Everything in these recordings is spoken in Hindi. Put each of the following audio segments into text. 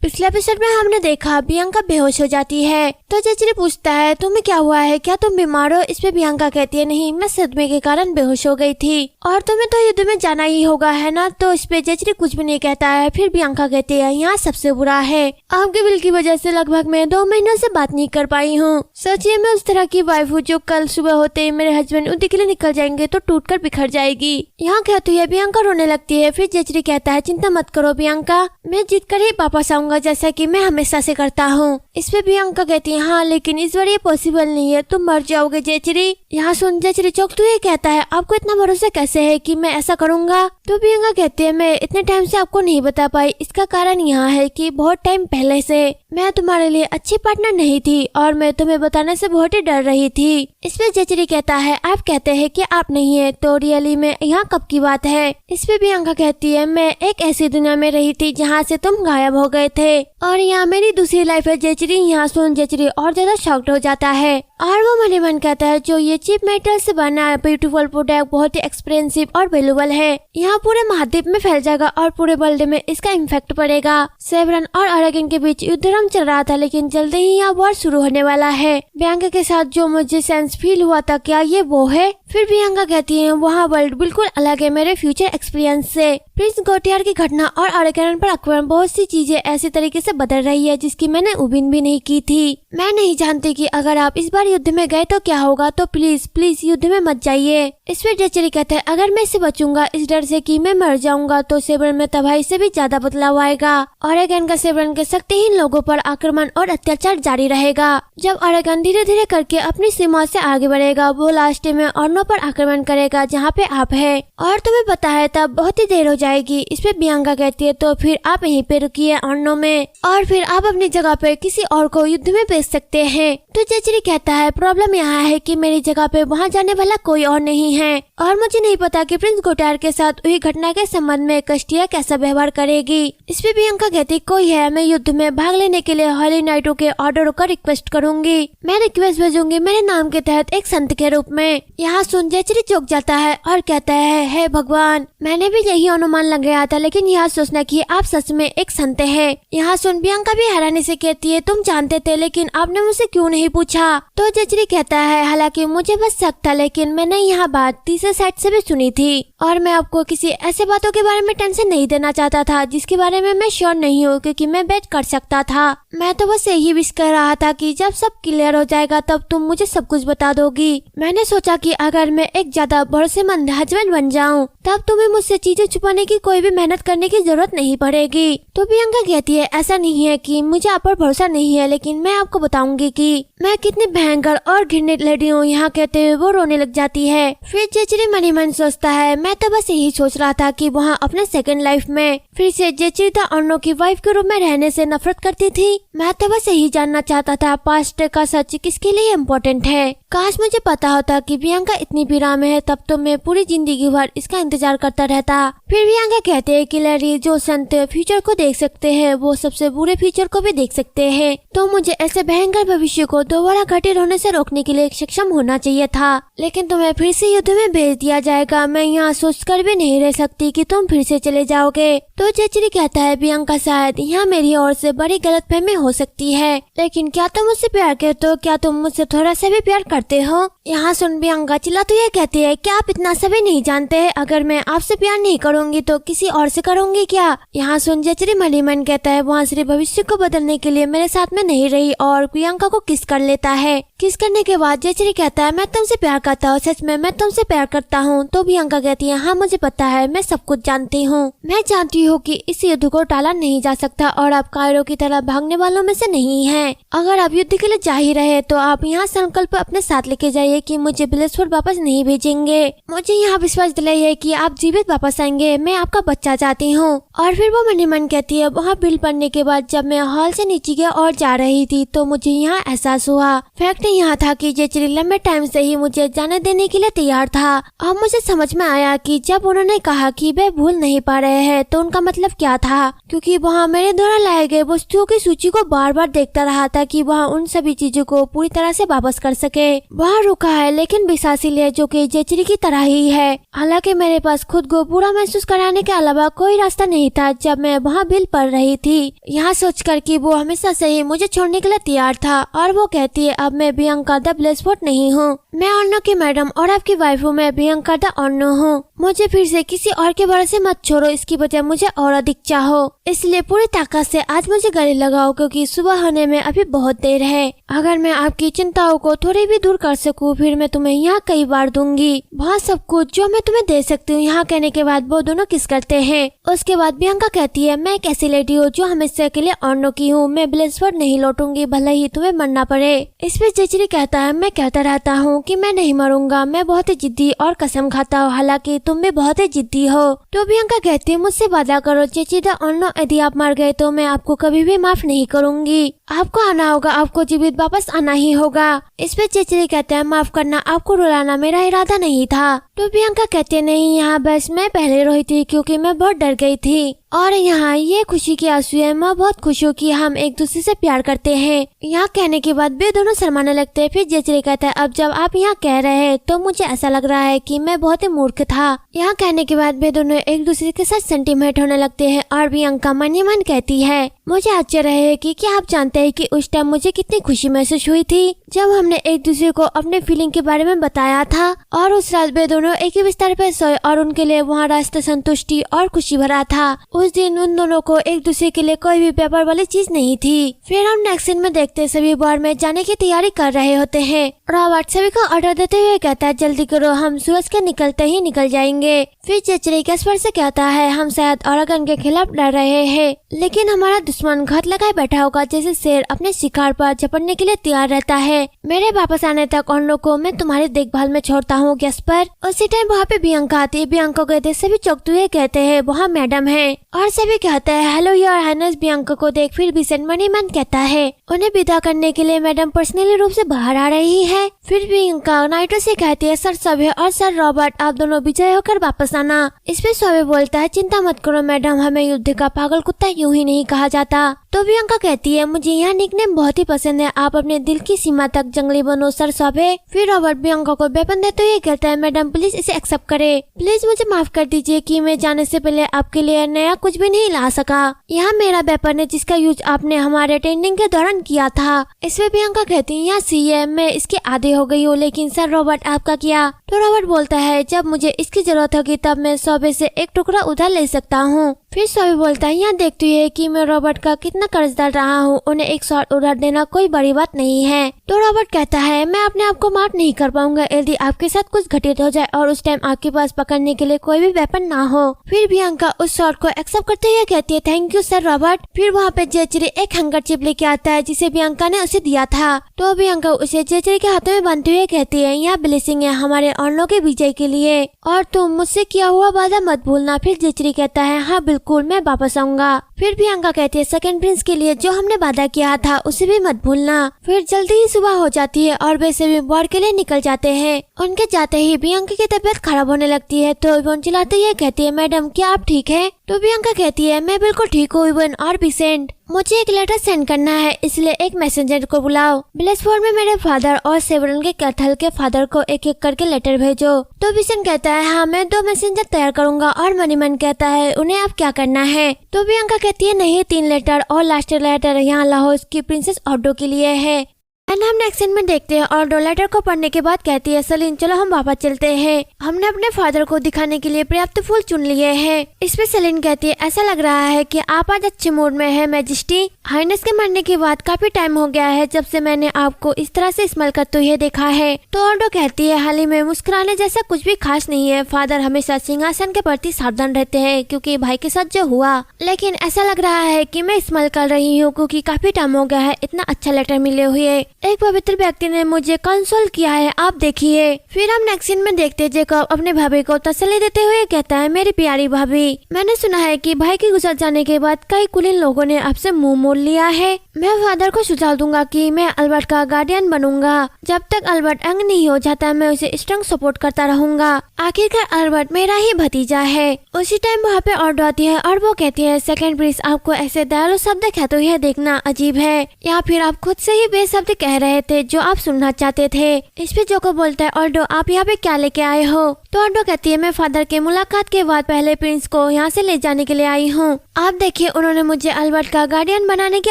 पिछले एपिसोड में हमने देखा प्रियंका बेहोश हो जाती है तो जेचरी पूछता है तुम्हें क्या हुआ है, क्या तुम बीमार हो। इस पे प्रियंका कहती है नहीं, मैं सदमे के कारण बेहोश हो गई थी और तुम्हें तो युद्ध में जाना ही होगा है ना। तो इस पे जेचरी कुछ भी नहीं कहता है। फिर प्रियंका कहती है यहाँ सबसे बुरा है, आपके बिल की वजह से लगभग मैं 2 महीनों से बात नहीं कर पाई हूँ। सोचिए मैं उस तरह की वाइफ हूँ जो कल सुबह होते ही मेरे हस्बैंड युद्ध के लिए निकल जाएंगे तो टूट कर बिखर जाएगी। यहाँ कहती है प्रियंका रोने लगती है। फिर जेचरी कहता है चिंता मत करो प्रियंका, मैं जीत कर ही वापस आऊंगा जैसा कि मैं हमेशा से करता हूँ। इस पे प्रियंका कहती है हाँ लेकिन इस बार ये पॉसिबल नहीं है, तुम मर जाओगे जेचरी। यहाँ सुन जेचरी चौंकते हुए कहता है आपको इतना भरोसा कैसे है कि मैं ऐसा करूँगा। तो प्रियंका कहती है मैं इतने टाइम से आपको नहीं बता पाई, इसका कारण यहाँ है कि बहुत टाइम पहले से मैं तुम्हारे लिए अच्छी पार्टनर नहीं थी और मैं तुम्हें बताने से बहुत ही डर रही थी। इस पे जेचरी कहता है आप कहते हैं कि आप नहीं है तो रियली में यहाँ कब की बात है। इस पे प्रियंका कहती है मैं एक ऐसी दुनिया में रही थी जहाँ से तुम गायब हो गए थे और यहाँ मेरी दूसरी लाइफ है जेचरी। यहाँ सुन जेचरी और ज्यादा शॉक्ड हो जाता है और वो मन ही मन कहता है जो ये चीप मेटल से बना ब्यूटीफुल प्रोडक्ट बहुत ही एक्सपेंसिव और वैल्यूएबल है, यहाँ पूरे महाद्वीप में फैल जाएगा और पूरे वर्ल्ड में इसका इम्पैक्ट पड़ेगा। सेवरन और अरेगन के बीच युद्ध चल रहा था लेकिन जल्दी ही यहाँ वॉर शुरू होने वाला है। प्रियंका के साथ जो मुझे सेंस फील हुआ था क्या ये वो है। फिर प्रियंका कहती है वहाँ वर्ल्ड बिल्कुल अलग है मेरे फ्यूचर एक्सपीरियंस से। प्रिंस गोटियार की घटना और अरेगन पर आक्रमण बहुत सी चीजें ऐसी तरीके से बदल रही है जिसकी मैंने उम्मीद भी नहीं की थी। मैं नहीं जानती कि अगर आप इस बार युद्ध में गए तो क्या होगा, तो प्लीज प्लीज युद्ध में मत जाइए। इस पर जेचरी कहते हैं अगर मैं इससे बचूंगा इस डर से कि मैं मर जाऊंगा तो सेवरन में तबाही से भी ज्यादा बदलाव आएगा। अरेगन का सेवरन के शक्तिहीन लोगों पर आक्रमण और अत्याचार जारी रहेगा। जब अरेगन धीरे धीरे करके अपनी सीमा से आगे बढ़ेगा वो लास्ट में अर्नो पर आक्रमण करेगा जहाँ पे आप है और तुम्हें पता है तब बहुत ही देर हो जाएगी। इस पे प्रियंका कहती है तो फिर आप यहीं पे रुकिए अर्नो में और फिर आप अपनी जगह पे किसी और को युद्ध में भेज सकते हैं। तो जेचरी कहता है प्रॉब्लम यहाँ है कि मेरी जगह पे वहाँ जाने वाला कोई और नहीं है और मुझे नहीं पता कि प्रिंस गोटार के साथ हुई घटना के संबंध में कस्टिया कैसा व्यवहार करेगी। इस पे प्रियंका कहती कोई है, मैं युद्ध में भाग लेने के लिए हॉली नाइटों के ऑर्डर का रिक्वेस्ट करूंगी, मैं रिक्वेस्ट भेजूंगी मेरे नाम के तहत एक संत के रूप में। यहाँ सुन जेचरी चौंक जाता है और कहता है हे भगवान, मैंने भी यही अनुमान लगाया था लेकिन यह सोचना कि आप सच में एक संत है। यहाँ सुन प्रियंका भी हैरानी से कहती है तुम जानते थे लेकिन आपने मुझसे क्यों नहीं पूछा। तो जेचरी कहता है हालांकि मुझे बस शक था लेकिन मैंने यहाँ बात तीसरे साइड से भी सुनी थी और मैं आपको किसी ऐसे बातों के बारे में टेंशन नहीं देना चाहता था जिसके बारे में मैं श्योर नहीं हूँ क्योंकि मैं बेट कर सकता था। मैं तो बस यही विश कर रहा था कि जब सब क्लियर हो जाएगा तब तुम मुझे सब कुछ बता दोगी। मैंने सोचा कि अगर मैं एक ज्यादा भरोसेमंद हस्बैंड बन जाऊँ तब तुम्हें मुझसे चीजें छुपाने की कोई भी मेहनत करने की जरूरत नहीं पड़ेगी। तो प्रियंका कहती है ऐसा नहीं है कि मुझे आप पर भरोसा नहीं है लेकिन मैं आपको बताऊंगी कि मैं कितनी भयंकर और घृणित लेडी हूँ। यहाँ कहते हुए वो रोने लग जाती है। फिर जेचरी मन ही मन सोचता है मैं तो बस यही सोच रहा था कि वहाँ अपने सेकंड लाइफ में फिर से जेचरी अर्नो की वाइफ के रूप में रहने से नफरत करती थी। मैं तो बस यही जानना चाहता था पास्ट का सच किसके लिए इम्पोर्टेंट है। काश मुझे पता होता कि प्रियंका इतनी पीड़ा में है तब तो मैं पूरी जिंदगी भर इसका इंतजार करता रहता। फिर प्रियंका कहते हैं कि लैरी जो संत फ्यूचर को देख सकते हैं वो सबसे बुरे फ्यूचर को भी देख सकते हैं, तो मुझे ऐसे भयंकर भविष्य को दोबारा घटित होने से रोकने के लिए सक्षम होना चाहिए था। लेकिन तुम्हें फिर से युद्ध में भेज दिया जाएगा, मैं यहाँ सोचकर भी नहीं रह सकती कि तुम फिर से चले जाओगे। तो जेचरी कहता है प्रियंका शायद यहाँ मेरी ओर से बड़ी गलतफहमी हो सकती है लेकिन क्या तुम मुझसे प्यार करते हो, क्या तुम मुझसे थोड़ा सा भी प्यार करते हो। यहाँ सुन प्रियंका चिल्ला तो ये कहती है क्या आप इतना सा भी नहीं जानते हैं, अगर मैं आपसे प्यार नहीं करूँगी तो किसी और से करूँगी क्या। यहाँ सुन जेचरी मन ही मन कहता है वहाँ सिर्फ भविष्य को बदलने के लिए मेरे साथ में नहीं रही और प्रियंका को किस कर लेता है। किस करने के बाद जेचरी कहता है मैं तुमसे प्यार करता हूँ, सच में मैं तुमसे प्यार करता हूँ। तो प्रियंका कहती है हाँ मुझे पता है, मैं सब कुछ जानती हूँ। मैं जानती हूँ कि इस युद्ध को टाला नहीं जा सकता और आप कायरो की तरह भागने वालों में से नहीं हैं। अगर आप युद्ध के लिए जा ही रहे तो आप यहाँ संकल्प अपने साथ लेके जाइए कि मुझे बिलेसफोर्ड वापस नहीं भेजेंगे। मुझे यहाँ विश्वास दिलाइए कि आप जीवित वापस आएंगे, मैं आपका बच्चा चाहती हूँ। और फिर वो मन ही मन कहती है वहाँ बिल पड़ने के बाद जब मैं हॉल से नीचे की ओर जा रही थी तो मुझे यहाँ एहसास हुआ। फैक्ट यहाँ था कि जेचरी लंबे टाइम से ही मुझे जाने देने के लिए तैयार था। अब मुझे समझ में आया कि जब उन्होंने कहा कि वे भूल नहीं पा रहे हैं तो उनका मतलब क्या था, क्योंकि वहाँ मेरे द्वारा लाए गए वस्तुओं की सूची को बार बार देखता रहा था कि वह उन सभी चीजों को पूरी तरह से वापस कर सके। वहाँ रुका है, लेकिन विशासिल है जो कि जेचरी की तरह ही है। हालांकि मेरे पास खुद को बुरा महसूस कराने के अलावा कोई रास्ता नहीं था जब मैं वहाँ बिल पढ़ रही थी। यहाँ सोचकर कि वो हमेशा से ही मुझे छोड़ने के लिए तैयार था और वो कहती है अब मैं बियांका द ब्लेसफोर्ड नहीं हूँ, मैं अर्नो की मैडम और आपकी वाइफ हूँ, मैं बियांका द अर्नो हूँ। मुझे फिर से किसी और के भरोसे मत छोड़ो, इसकी वजह मुझे और अधिक चाहो, इसलिए पूरी ताकत से आज मुझे गले लगाओ क्योंकि सुबह होने में अभी बहुत देर है। अगर मैं आपकी चिंताओं को थोड़ी भी दूर कर सकूं फिर मैं तुम्हें यहाँ कई बार दूंगी बहुत सब कुछ जो मैं तुम्हें दे सकती हूँ। यहाँ कहने के बाद वो दोनों किस करते हैं। उसके बाद बियांका कहती है मैं एक ऐसी लेडी हूँ जो हमेशा के लिए अर्नो की हूँ, मैं ब्लेसफोर्ड नहीं लौटूंगी भले ही तुम्हें मरना पड़े। इस पे जेचरी कहता है मैं कहता रहता हूँ कि मैं नहीं मरूंगा, मैं बहुत ही जिद्दी और कसम खाता हूँ, हालांकि तुम भी बहुत ही जिद्दी हो। तो बियांका कहती है मुझसे वादा करो जेचरी द अर्नो, यदि आप मर गए तो मैं आपको कभी भी माफ नहीं करूंगी, आपको आना होगा, आपको जीवित वापस आना ही होगा। इस पे जेचरी कहते हैं माफ करना, आपको रुलाना मेरा इरादा नहीं था। तो बियांका कहते नहीं यहाँ बस मैं पहले रोई थी क्योंकि मैं बहुत डर गई थी और यहाँ ये खुशी की आंसू है, मैं बहुत खुश हूँ कि हम एक दूसरे से प्यार करते हैं। यहाँ कहने के बाद वे दोनों शर्माने लगते हैं। फिर जेचरी कहता है अब जब आप यहाँ कह रहे हैं तो मुझे ऐसा लग रहा है कि मैं बहुत ही मूर्ख था। यहाँ कहने के बाद वे दोनों एक दूसरे के साथ सेंटीमेंट होने लगते हैं और बियांका मन ही मन कहती है मुझे आश्चर्य है कि क्या आप जानते हैं कि उस टाइम मुझे कितनी खुशी महसूस हुई थी जब हमने एक दूसरे को अपने फीलिंग के बारे में बताया था। और उस रात वे दोनों एक ही बिस्तर पर सोए और उनके लिए वहाँ रास्ता संतुष्टि और खुशी भरा था। उस दिन उन दोनों को एक दूसरे के लिए कोई भी पेपर वाली चीज नहीं थी। फिर हम नेक्स्ट सीन में देखते सभी बार में जाने की तैयारी कर रहे होते हैं। रॉबर्ट सभी को ऑर्डर देते हुए कहता है जल्दी करो, हम सूरज के निकलते ही निकल जाएंगे। फिर जेचरी कैस्पर से कहता है हम शायद ओरेगन के खिलाफ लड़ रहे हैं लेकिन हमारा दुश्मन घात लगाए बैठा होगा जैसे शेर अपने शिकार पर झपटने के लिए तैयार रहता है। मेरे वापस आने तक उन लोगों को मैं तुम्हारी देखभाल में छोड़ता हूँ कैस्पर। उसी टाइम वहाँ पे बियांका आती है। बियांका कहते सभी चौंकते हुए कहते हैं वहाँ मैडम है और सभी कहते हैं हेलो योर हाइनेस। बियांका को देख फिर विसेंट मनीमैन कहता है उन्हें विदा करने के लिए मैडम पर्सनली रूप से बाहर आ रही है। फिर बियांका नाइटो से कहती है सर सवे और सर रॉबर्ट आप दोनों विजय होकर वापस आना। इस पे सवे बोलता है चिंता मत करो मैडम, हमें युद्ध का पागल कुत्ता यूं ही नहीं कहा जाता। तो बियांका कहती है मुझे यह निकनेम बहुत ही पसंद है, आप अपने दिल की सीमा तक जंगली बनो सर सवे। फिर रॉबर्ट बियांका को वेपन देते हुए कहता है मैडम प्लीज इसे एक्सेप्ट करे, प्लीज मुझे माफ कर दीजिए कि मैं जाने से पहले आपके लिए नया कुछ भी नहीं ला सका। यह मेरा वेपन है जिसका यूज आपने हमारे ट्रेनिंग के दौरान किया था। इसमें बियांका कहती है यहाँ सी है, मैं इसके आदी हो गई हूँ, लेकिन सर रॉबर्ट आपका क्या। तो रॉबर्ट बोलता है जब मुझे इसकी जरूरत होगी तब मैं सौबे से एक टुकड़ा उधार ले सकता हूँ। फिर सौबे बोलता है यहाँ देखती है कि मैं रॉबर्ट का कितना कर्जदार रहा हूँ, उन्हें एक शॉट उधार देना कोई बड़ी बात नहीं है। तो रॉबर्ट कहता है मैं अपने आप को माफ नहीं कर पाऊंगा यदि आपके साथ कुछ घटित हो जाए और उस टाइम आपके पास पकड़ने के लिए कोई भी वेपन ना हो। फिर बियांका उस शॉट को एक्सेप्ट करते हुए कहती है थैंक यू सर रॉबर्ट। फिर वहाँ पे जेचरी एक हैंकरचिप लेके आता है जिसे बियांका ने उसे दिया था। तो बियांका उसे जेचरी के हाथों में बांधते हुए कहती है यह ब्लेसिंग है हमारे अर्नो के विजय के लिए और तुम मुझसे किया हुआ वादा मत भूलना। फिर जेचरी कहता है हाँ बिल्कुल मैं वापस आऊंगा। फिर बियांका कहती है सेकंड प्रिंस के लिए जो हमने वादा किया था उसे भी मत भूलना। फिर जल्दी ही सुबह हो जाती है और वे सभी वॉर के लिए निकल जाते हैं। उनके जाते ही बियांका की तबीयत खराब होने लगती है तो इवन चिल्लाते हुए कहती है मैडम क्या आप ठीक है। तो बियांका कहती है मैं बिल्कुल ठीक हूँ इवन और विसेंट, मुझे एक लेटर सेंड करना है इसलिए एक मैसेंजर को बुलाओ। ब्लेसफोर्ड में मेरे फादर और सेवरन के कैथल के फादर को एक एक करके लेटर भेजो। तो विसेंट कहता है हाँ मैं 2 मैसेंजर तैयार करूंगा और मनीमैन कहता है उन्हें अब क्या करना है। तो बियांका कहती है नहीं 3 लेटर और लास्ट लेटर यहाँ लाहौर की प्रिंसेस ऑडो के लिए है। एंड हम नेक्स्ट सीन में देखते हैं और 2 लेटर को पढ़ने के बाद कहती है सलीन चलो हम वापस चलते हैं, हमने अपने फादर को दिखाने के लिए पर्याप्त फूल चुन लिए हैं। इस पे सलीन कहती है ऐसा लग रहा है कि आप आज अच्छे मूड में है मैजेस्टी, हाइनेस के मरने के बाद काफी टाइम हो गया है जब से मैंने आपको इस तरह से स्माइल करते हुए देखा है। तो ऑडो कहती है हाल ही में मुस्कुराने जैसा कुछ भी खास नहीं है, फादर हमेशा सिंहासन के प्रति सावधान रहते हैं क्योंकि भाई के साथ जो हुआ, लेकिन ऐसा लग रहा है कि मैं स्माइल कर रही हूँ क्योंकि काफी टाइम हो गया है इतना अच्छा लेटर मिले हुए, एक पवित्र व्यक्ति ने मुझे कंसोल किया है आप देखिए। फिर हम नेक्स्ट सीन में देखते जेकब अपने भाभी को तसल्ली देते हुए कहता है मेरी प्यारी भाभी मैंने सुना है कि भाई के गुजर जाने के बाद कई कुलीन लोगों ने आपसे मुंह मोड़ लिया है, मैं फादर को सुझाव दूंगा कि मैं अल्बर्ट का गार्डियन बनूंगा। जब तक अल्बर्ट अंग नहीं हो जाता मैं उसे स्ट्रॉन्ग सपोर्ट करता रहूंगा। आखिरकार अल्बर्ट मेरा ही भतीजा है। उसी टाइम वहाँ पे ऑर्डो आती है और वो कहती है सेकंड प्रिंस आपको ऐसे दयालु शब्द कहते हुए देखना अजीब है, या फिर आप खुद से ही बेशब्द कह रहे थे जो आप सुनना चाहते थे। इस पे जोको बोलता है ऑर्डो आप यहाँ पे क्या लेके आए हो? तो ऑर्डो कहती है मैं फादर के मुलाकात के बाद पहले प्रिंस को यहाँ से ले जाने के लिए आई हूँ। आप देखिए उन्होंने मुझे अल्बर्ट का गार्डियन बनाने की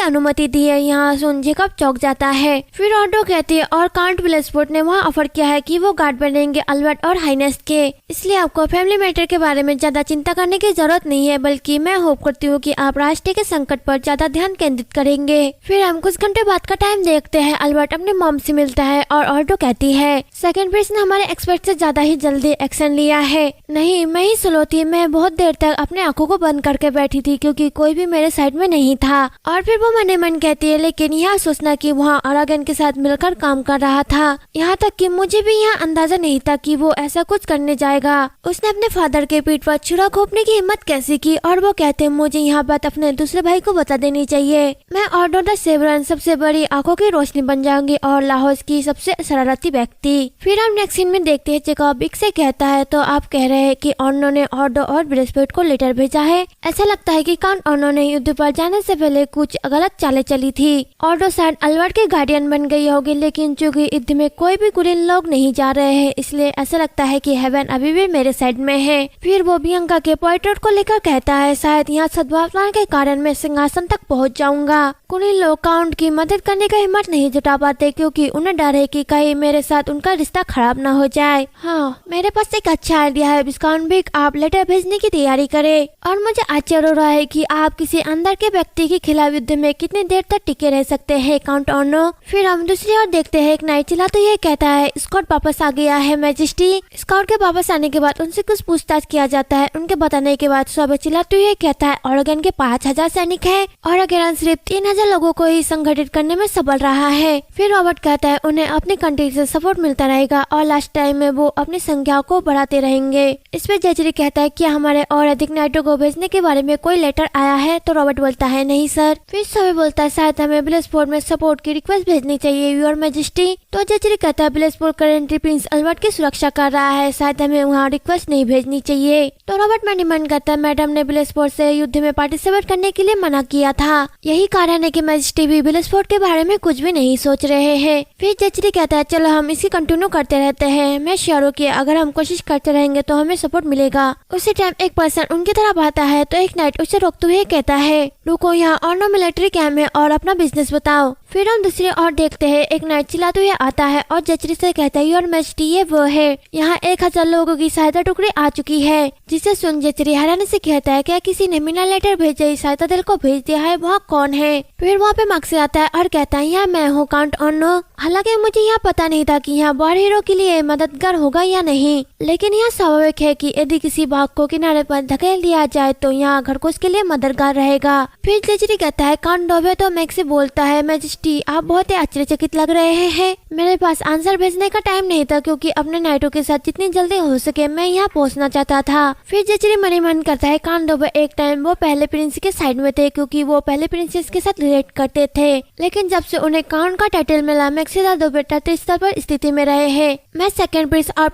अनुमति दी है। यहाँ सुन जेकब चौंक जाता है। फिर ऑर्डो कहती है और काउंट विलेस्पोर्ट ने वहाँ ऑफर किया है कि वो गार्ड बनेंगे अल्बर्ट और हाइनेस के, इसलिए आपको फैमिली मैटर के बारे में ज्यादा चिंता करने की जरूरत नहीं है, बल्कि मैं होप करती हूँ कि आप राष्ट्र के संकट पर ज्यादा ध्यान केंद्रित करेंगे। फिर हम कुछ घंटे बाद का टाइम देखते हैं। अल्बर्ट अपने मॉम से मिलता है और ऑर्डो कहती है सेकंड प्रिंस ने हमारे एक्सपर्ट से ज्यादा ही जल्दी एक्शन लिया है। नहीं मैं ही स्लो थी, मैं बहुत देर तक अपने आंखों को बंद करके बैठी थी क्योंकि कोई भी मेरे साइड में नहीं था। और फिर वो मन मन कहती है लेकिन यह सोचना कि वहाँ अरागन के साथ मिलकर काम कर रहा था, यहाँ तक कि मुझे भी यहाँ अंदाजा नहीं था कि वो ऐसा कुछ करने जाएगा। उसने अपने फादर के पीठ पर छुरा घोंपने की हिम्मत कैसे की? और वो कहते मुझे यहाँ बात अपने दूसरे भाई को बता देनी चाहिए। मैं ऑर्डो द सेवरन सबसे बड़ी आंखों की रोशनी बन जाऊंगी और लाहौस की सबसे शरारती व्यक्ति। फिर हम नेक्स्ट सीन में देखते हैं जेकब बिग से कहता है तो आप कह रहे हैं कि ऑर्नो ने ऑर्डो और ब्रेसपेट को लेटर भेजा है। ऐसा लगता है कि काउंट ऑर्नो ने युद्ध पर जाने से पहले कुछ गलत चालें चली थी। ऑर्डो शायद अल्बर्ट के गार्डियन बन गई होगी, लेकिन चूंकि युद्ध में कोई भी कुलीन लोग नहीं जा रहे हैं इसलिए ऐसा लगता है कि हेवन अभी भी मेरे साइड में है। फिर वो बियंका के पोर्ट्रेट को लेकर कहता है शायद यहाँ सद्भावना के कारण मैं सिंहासन तक पहुँच जाऊंगा। कुलीन लोग काउंट की मदद करने का हिम्मत नहीं जुटा पाते क्योंकि उन्हें डर है कि कहीं मेरे साथ उनका रिश्ता खराब न हो जाए। हाँ मेरे पास एक अच्छा आइडिया है विस्काउंट बिग, आप लेटर भेजने की तैयारी करें। और मुझे आश्चर्य हो रहा है कि आप किसी अंदर के व्यक्ति के खिलाफ युद्ध में कितनी देर तक टिके रह सकते हैं काउंट ऑर्नो। फिर हम दूसरी ओर देखते हैं एक नाइट चिल्ला तो ये कहता है स्कॉट वापस आ गया है मैजेस्टी। स्कॉट के वापस आने के बाद उनसे कुछ पूछताछ किया जाता है। उनके बताने के बाद सब चिल्ला तो ये कहता है ऑर्गन के 5000 सैनिक है और अगेरन सिर्फ 3000 लोगों को ही संगठित करने में सफल रहा है। फिर रॉबर्ट कहता है उन्हें अपनी कंट्री से सपोर्ट मिलता रहेगा और लास्ट टाइम में वो अपनी संख्या को बढ़ाते रहेंगे। इस पे जेचरी कहता है कि हमारे और अधिक नाइटों को भेजने के बारे में कोई लेटर आया है? तो रॉबर्ट बोलता है नहीं सर। फिर सभी बोलता है शायद हमें ब्लेसपोर्ट में सपोर्ट की रिक्वेस्ट भेजनी चाहिए योर मैजेस्टी। तो जेचरी कहता है ब्लेसपोर्ट करेंटली प्रिंस अल्बर्ट की सुरक्षा कर रहा है, शायद हमें वहाँ रिक्वेस्ट नहीं भेजनी चाहिए। तो रॉबर्ट में डिमांड करता है मैडम ने ब्लेसपोर्ट से युद्ध में पार्टिसिपेट करने के लिए मना किया था, यही कारण है कि मैजेस्टी भी ब्लेसपोर्ट के बारे में कुछ भी नहीं सोच रहे हैं। फिर जेचरी कहता है चलो हम इसी कंटिन्यू करते रहते हैं, मैं श्योर हूँ कि अगर हम कोशिश करते रहेंगे तो हमें सपोर्ट मिलेगा। उसी टाइम एक पर्सन उनकी तरफ आता है तो एक नाइट उसे रोकते हुए कहता है रुको यहाँ ऑर्नो मिलिट्री कैंप है और अपना बिजनेस बताओ। फिर हम दूसरी ओर देखते हैं एक नाइट चिल्लाते हुए आता है और जेचरी से कहता है योर मैजेस्टी ये वो है, यहाँ 1000 लोगों की सहायता टुकड़ी आ चुकी है। जिसे सुन जेचरी हैरानी से कहता है क्या किसी ने बिना लेटर भेजे सहायता दल को भेज दिया है, वहाँ कौन है? फिर वहाँ पे मक्सी आता है और कहता है यहाँ मैं हूँ काउंट ऑर्नो। हालांकि मुझे यहाँ पता नहीं था कि यहाँ वॉर हीरो के लिए मददगार होगा या नहीं, लेकिन यह स्वाभाविक है कि यदि किसी भाग को किनारे पर धकेल दिया जाए तो यहाँ घरकोश के लिए मददगार रहेगा। फिर जेचरी कहता है काउंट डोबे तो मैक्सी बोलता है मैजेस्टी आप बहुत ही आश्चर्यचकित लग रहे हैं, मेरे पास आंसर भेजने का टाइम नहीं था क्योंकि अपने नाइटों के साथ जितनी जल्दी हो सके मैं यहाँ पहुँचना चाहता था। फिर जेचरी मनी मन करता है काउंट डोबे एक टाइम वो पहले प्रिंस के साइड में थे क्योंकि वो पहले प्रिंसेस के साथ रिलेट करते थे, लेकिन जब से उन्हें काउंट का टाइटल मिला मैक्सिदा डोबे तटस्थ स्तर पर स्थिति में रहे हैं। मैं सेकंड प्रिंस और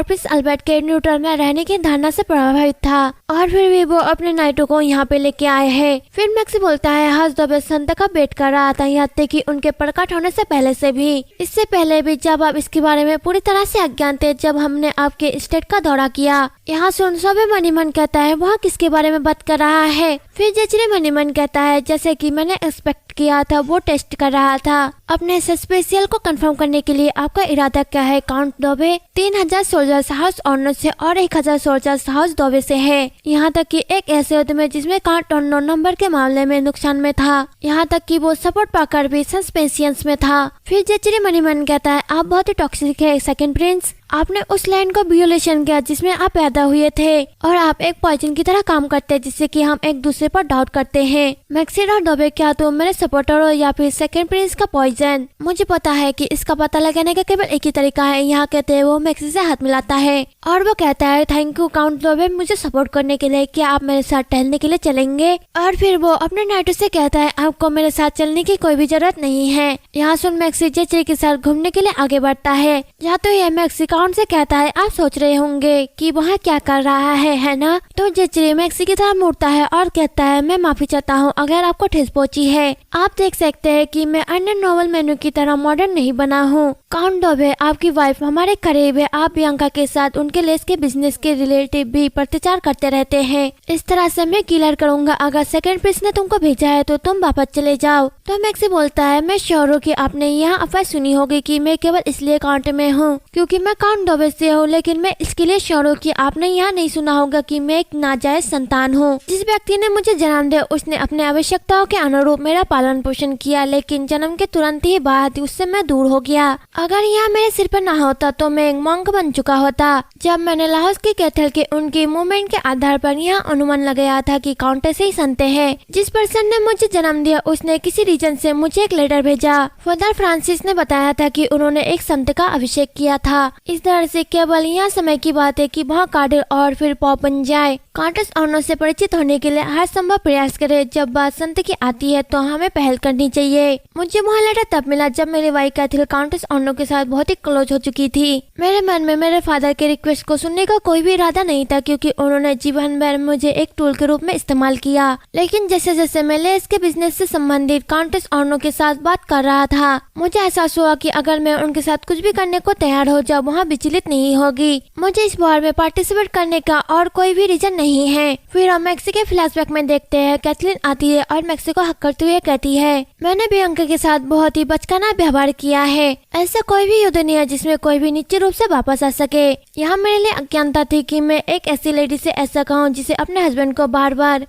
प्रिंस अल्बर्ट के न्यूट्रल में रहने की धारणा से प्रभावित था और फिर भी वो अपने नाइटों को यहाँ पे लेके आए हैं। फिर मैक्सी बोलता है हज डोबे संत का वेट कर रहा था यहाँ तक कि उनके प्रकट होने से पहले से भी, इससे पहले भी जब आप इसके बारे में पूरी तरह से अज्ञान थे जब हमने आपके स्टेट का दौरा किया। यहाँ सुन सभी मनी मन कहता है वहाँ किसके बारे में बात कर रहा है? फिर जेचरी मनी मन कहता है जैसे कि मैंने एक्सपेक्ट किया था वो टेस्ट कर रहा था। अपने स्पेशल को कंफर्म करने के लिए आपका इरादा क्या है काउंट डोबे? 3000 सोल्जर्स हाउस ऑर्नो से और 1000 सोल्जर्स हाउस डोबे से है, यहाँ तक कि एक ऐसे युद्ध में जिसमें काउंट ऑर्नो नंबर के मामले में नुकसान में था, यहाँ तक कि वो सपोर्ट पाकर भी सस्पेंसियंस में था। फिर जेचरी मनी मन कहता है आप बहुत ही टॉक्सिक है सेकंड प्रिंस, आपने उस लैंड को वियोलेशन किया जिसमें आप पैदा हुए थे और आप एक पॉइजन की तरह काम करते हैं जिससे कि हम एक दूसरे पर डाउट करते हैं। मैक्सी और डोबे क्या तुम मेरे सपोर्टर हो या फिर सेकंड प्रिंस का पॉइजन? पॉइजन। मुझे पता है कि इसका पता लगाने का केवल एक ही तरीका है। यहाँ कहते हैं वो मैक्सी से हाथ मिलाता है और वो कहता है थैंक यू काउंट डोबे मुझे सपोर्ट करने के लिए, क्या आप मेरे साथ टहलने के लिए चलेंगे? और फिर वो अपने नाइटो से कहता है आपको मेरे साथ चलने की कोई भी जरूरत नहीं है। यहाँ सुन मैक्सी जेचरी के साथ घूमने के लिए आगे बढ़ता है। या तो ये मैक्सी काउंट से कहता है आप सोच रहे होंगे कि वहाँ क्या कर रहा है ना? तो जेचरी मैक्सी की तरफ मुड़ता है और कहता है मैं माफी चाहता हूँ अगर आपको ठेस पहुंची है। आप देख सकते हैं कि मैं अन्य नॉवल मेनू की तरह मॉडर्न नहीं बना हूँ। काउंट डोबे आपकी वाइफ हमारे करीब है। आप प्रियंका के साथ उनके लेस के बिजनेस के रिलेटिव भी प्रचार करते रहते हैं। इस तरह से मैं क्लियर करूंगा अगर सेकंड प्रिंस ने तुमको भेजा है तो तुम वापस चले जाओ। तो मैक्सी बोलता है मैं श्योर हूँ कि आपने यहाँ अफवाह सुनी होगी कि मैं केवल इसलिए काउंट में हूँ क्योंकि मैं काउंट डोबे से हूँ, लेकिन मैं इसके लिए श्योर हूँ कि आपने यहाँ नहीं सुना होगा कि मैं एक नाजायज संतान हूँ। जिस व्यक्ति ने मुझे जन्म दिया उसने अपने आवश्यकताओं के अनुरूप मेरा पालन पोषण किया, लेकिन जन्म के तुरंत ही बाद उससे मैं दूर हो गया। अगर यह मेरे सिर पर न होता तो मैं एक मॉन्क बन चुका होता। जब मैंने लाहौस की कैथल के उनकी मूवमेंट के आधार पर यह अनुमान लगाया था कि काउंटेस ही संत है। जिस पर्सन ने मुझे जन्म दिया उसने किसी रीजन से मुझे एक लेटर भेजा। फादर फ्रांसिस ने बताया था कि उन्होंने एक संत का अभिषेक किया था। इस तरह से केवल यह समय की बात है कि वहाँ कार्डिल और फिर पॉप बन जाए। काउंटेस ऑर्नो से परिचित होने के लिए हर संभव प्रयास करें। जब बात संत की आती है तो हमें पहल करनी चाहिए। मुझे वहाँ लेटर तब मिला जब मेरी वाइफ कैथल काउंटेस ऑर्नो के साथ बहुत ही क्लोज हो चुकी थी। मेरे मन में मेरे फादर के रिक्वेस्ट को सुनने का कोई भी इरादा नहीं था क्योंकि उन्होंने जीवन भर मुझे एक टूल के रूप में इस्तेमाल किया। लेकिन जैसे जैसे मैं लेस के बिजनेस से संबंधित काउंटेस ऑर्नो के साथ बात कर रहा था मुझे एहसास हुआ कि अगर मैं उनके साथ कुछ भी करने को तैयार हो जाऊँ वहाँ विचलित नहीं होगी। मुझे इस बार में पार्टिसिपेट करने का और कोई भी रीजन नहीं है। फिर हम मैक्सी के फ्लैशबैक में देखते हैं कैथलीन आती है और मैक्सी को हक करते हुए कहती है मैंने प्रियंका के साथ बहुत ही बचकाना व्यवहार किया है। ऐसा कोई भी युद्ध नहीं है जिसमें कोई भी निश्चित रूप से वापस आ सके। यहाँ मेरे लिए अज्ञानता थी कि मैं एक ऐसी लेडी से ऐसा कहूँ जिसे अपने हस्बैंड को बार बार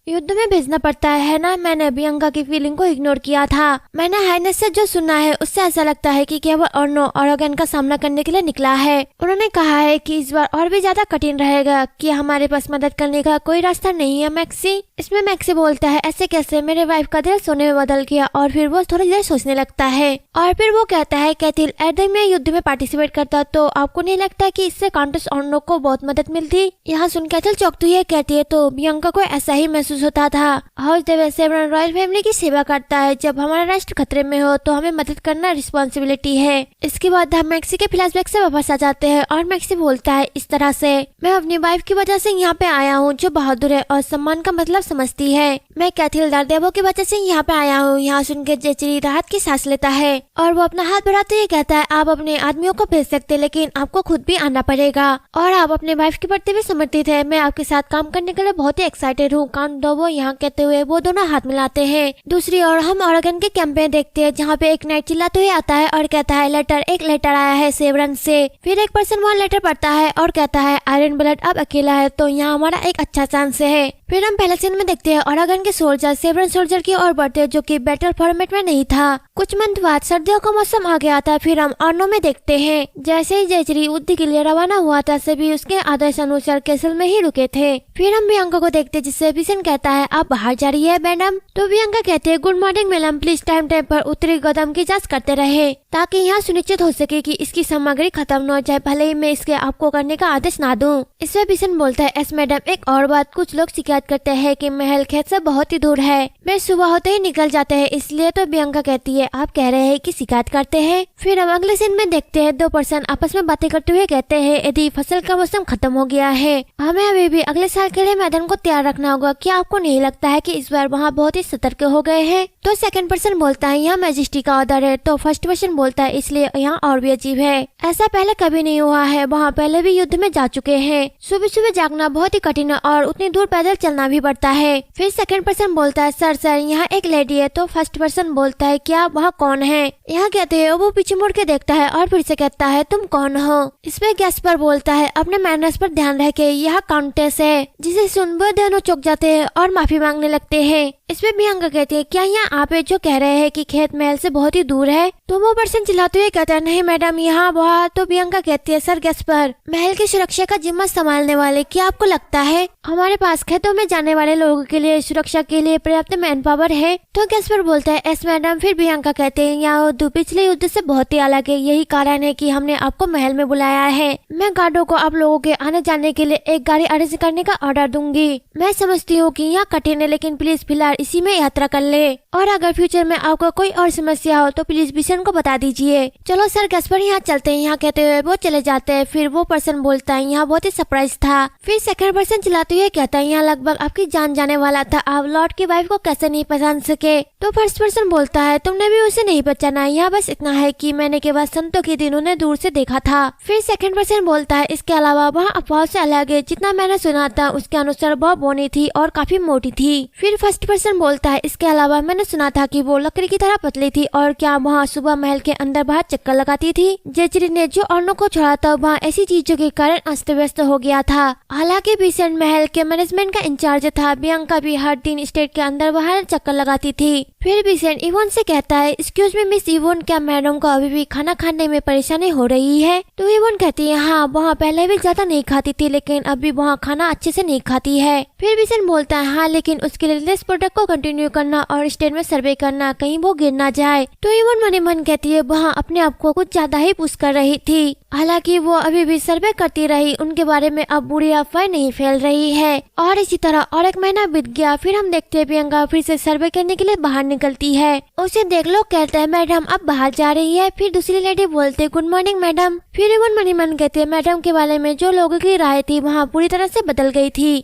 युद्ध में भेजना पड़ता है ना। मैंने प्रियंका की फीलिंग को इग्नोर किया था। मैंने हाइनेस से जो सुना है उससे ऐसा लगता है कि केवल ऑर्नो ऑरोगन का सामना करने के लिए निकला है। उन्होंने कहा है कि इस बार और भी ज्यादा कठिन रहेगा कि हमारे पास मदद करने का कोई रास्ता नहीं है मैक्सी। इसमें मैक्सी बोलता है ऐसे कैसे? मेरे वाइफ का दिल सोने में बदल गया और फिर वो थोड़ी देर सोचने लगता है और फिर वो कहता है कैथिल यदि मैं युद्ध में पार्टिसिपेट करता तो आपको नहीं लगता कि इससे काउंटेस ऑर्नो को बहुत मदद मिलती? यहाँ सुन कैथिल चौंकती है, कहती है तो प्रियंका को ऐसा ही महसूस होता था। हाउस देवर सेवरन रॉयल फैमिली की सेवा करता है। जब हमारा राष्ट्र खतरे में हो तो हमें मदद करना रिस्पॉन्सिबिलिटी है। इसके बाद हम मैक्सी के फ्लैशबैक से वापस आ जाते हैं और मैक्सी बोलता है इस तरह से मैं अपनी वाइफ की वजह से यहाँ पे आया हूँ जो बहादुर है और सम्मान का मतलब समझती है। मैं कैथिल दारदेवो की वजह से यहाँ पे आया हूँ। यहाँ सुनकर जेचरी राहत की सांस लेता है और वो अपना हाथ बढ़ाते हुए कहता है आप अपने आदमियों को भेज सकते लेकिन आपको खुद भी आना पड़ेगा और आप अपने वाइफ के प्रति भी समर्पित है। मैं आपके साथ काम करने के लिए बहुत ही एक्साइटेड हूँ। काउंट डोबो यहाँ कहते हुए वो दोनों हाथ मिलाते हैं। दूसरी ओर हम ऑरेगन के कैंपेन देखते हैं जहाँ पे एक नाइट चिल्लाते हुए आता है और कहता है एक लेटर आया है सेवरन से। फिर एक पर्सन वहाँ लेटर पढ़ता है और कहता है आयरन ब्लड अब अकेला है तो यहाँ हमारा एक अच्छा चांस है। फिर हम पहले सीन में देखते हैं ऑरेगन के सोल्जर सेवरन सोल्जर की ओर बढ़ते हैं जो कि बैटल फॉर्मेट में नहीं था। कुछ मंथ बाद सर्दियों का मौसम आ गया था। फिर हम ऑर्नो में देखते हैं जैसे ही जेचरी युद्ध के लिए रवाना हुआ था सभी उसके आदेश अनुसार कैसल में ही रुके थे। फिर हम प्रियंका को देखते जिससे बिशन कहता है आप बाहर जा रही है मैडम? तो प्रियंका कहते हैं good morning madam, please time पर उत्तरी गोदाम की जांच करते रहे ताकि यहाँ सुनिश्चित हो सके कि इसकी सामग्री खत्म न हो जाए, भले ही मैं इसके आपको करने का आदेश ना दूं। इसमें बिशन बोलता है एस मैडम, एक और बात, कुछ लोग शिकायत करते हैं कि महल खेत से बहुत ही दूर है, मैं सुबह होते ही निकल जाते हैं, इसलिए तो प्रियंका कहती है आप कह रहे हैं कि शिकायत करते हैं। फिर हम अगले सीन में देखते हैं दो पर्सन आपस में बातें करते हुए कहते हैं यदि फसल का मौसम खत्म हो गया है हमें अभी भी अगले साल के लिए मैदान को तैयार रखना होगा। क्या आपको नहीं लगता है कि इस बार वहाँ बहुत ही सतर्क हो गए हैं? तो सेकंड पर्सन बोलता है यहाँ मैजेस्टी का ऑर्डर है। तो फर्स्ट पर्सन बोलता है इसलिए यहाँ और भी अजीब है, ऐसा पहले कभी नहीं हुआ है, वहाँ पहले भी युद्ध में जा चुके हैं। सुबह सुबह जागना बहुत ही कठिन है और उतनी दूर पैदल चलना भी पड़ता है। फिर सेकंड पर्सन बोलता है सर यहाँ एक लेडी है। तो फर्स्ट पर्सन बोलता है क्या वहाँ कौन है? यहाँ कहते हैं वो पीछे मुड़ के देखता है और फिर से कहता है तुम कौन हो? इसमें गैस्पर बोलता है अपने मैनर्स पर ध्यान रखे, यह काउंटेस है। जिसे सुन वो दोनों चौंक जाते हैं और माफी मांगने लगते हैं। इसमें प्रियंका कहती है क्या यहाँ आप जो कह रहे हैं कि खेत महल से बहुत ही दूर है? तो वो पर्सन चिल्लाते हुए कहता है नहीं मैडम यहाँ वहाँ। तो प्रियंका कहती है सर गैस्पर महल की सुरक्षा का जिम्मा संभालने वाले, क्या आपको लगता है हमारे पास खेतों में जाने वाले लोगों के लिए सुरक्षा के लिए पर्याप्त मैन पावर है? तो गैस्पर बोलता है एस मैडम। फिर प्रियंका कहते हैं यहाँ पिछले युद्ध से बहुत ही अलग है, यही कारण है कि हमने आपको महल में बुलाया है। मैं गार्डों को आप लोगों के आने जाने के लिए एक गाड़ी अरेंज करने का ऑर्डर दूंगी। मैं समझती हूँ कि यहाँ कठिन है लेकिन प्लीज फिलहाल इसी में यात्रा कर ले, और अगर फ्यूचर में आपको कोई और समस्या हो तो प्लीज बिशन को बता दीजिए। चलो सर गैस्पर यहाँ चलते हैं, यहाँ कहते हुए वो चले जाते हैं। फिर वो पर्सन बोलता है यहाँ बहुत ही सरप्राइज था। फिर सेकंड पर्सन चिल्लाते हुए कहता है यहाँ लगभग आपकी जान जाने वाला था, आप लॉर्ड की वाइफ को कैसे नहीं पहचान सके? तो फर्स्ट पर्सन बोलता है तुमने भी उसे नहीं पहचाना, यहाँ बस इतना है कि मैंने केवल संतों के दिनों ने दूर से देखा था। फिर सेकंड पर्सन बोलता है इसके अलावा वहाँ अफवाह से अलग है, जितना मैंने सुना था उसके अनुसार बहुत बौनी थी और काफी मोटी थी। फिर फर्स्ट पर्सन बोलता है इसके अलावा मैंने सुना था कि वो लकड़ी की तरह पतली थी और क्या वहाँ सुबह महल के अंदर बाहर चक्कर लगाती थी। जेचरी ने जो औरतों को छोड़ा था वहाँ ऐसी चीजों के कारण अस्त व्यस्त हो गया था। हालांकि बिशन महल के मैनेजमेंट का इंचार्ज था। प्रियंका भी हर दिन स्टेट के अंदर बाहर चक्कर लगाती थी। फिर बिशन इवोन से कहता है एक्सक्यूज मी मिस इवोन, क्या मैडम को अभी भी खाना खाने में परेशानी हो रही है? तो इवोन कहती है हाँ वहाँ पहले भी ज्यादा नहीं खाती थी लेकिन अभी वहाँ खाना अच्छे से नहीं खाती है। फिर बिशन बोलता है हाँ लेकिन उसके लिए लेस प्रोडक्ट को कंटिन्यू करना और स्टेट में सर्वे करना, कहीं वो गिर ना जाए। तो इवोन मन ही मन कहती है वहाँ अपने आप को कुछ ज्यादा ही पुश कर रही थी। हालांकि वो अभी भी सर्वे करती रही, उनके बारे में अब बुरी अफवाह नहीं फैल रही है। और इसी तरह और एक महीना बीत गया। फिर हम देखते हैं प्रियंका फिर से सर्वे करने के लिए बाहर निकलती है। उसे देख लो कहता है मैडम अब बाहर जा रही है। फिर दूसरी लेडी बोलते गुड मॉर्निंग मैडम। फिर इवन मन ही मन कहते हैं मैडम के बारे में जो लोगों की राय थी वहाँ पूरी तरह से बदल गई थी।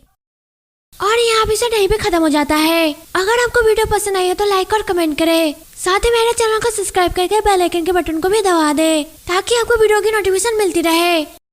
और यहाँ एपिसोड यहीं पे खत्म हो जाता है। अगर आपको वीडियो पसंद आई है तो लाइक और कमेंट करें, साथ ही मेरे चैनल को सब्सक्राइब करके बेल आइकन के बटन को भी दबा दें ताकि आपको वीडियो की नोटिफिकेशन मिलती रहे।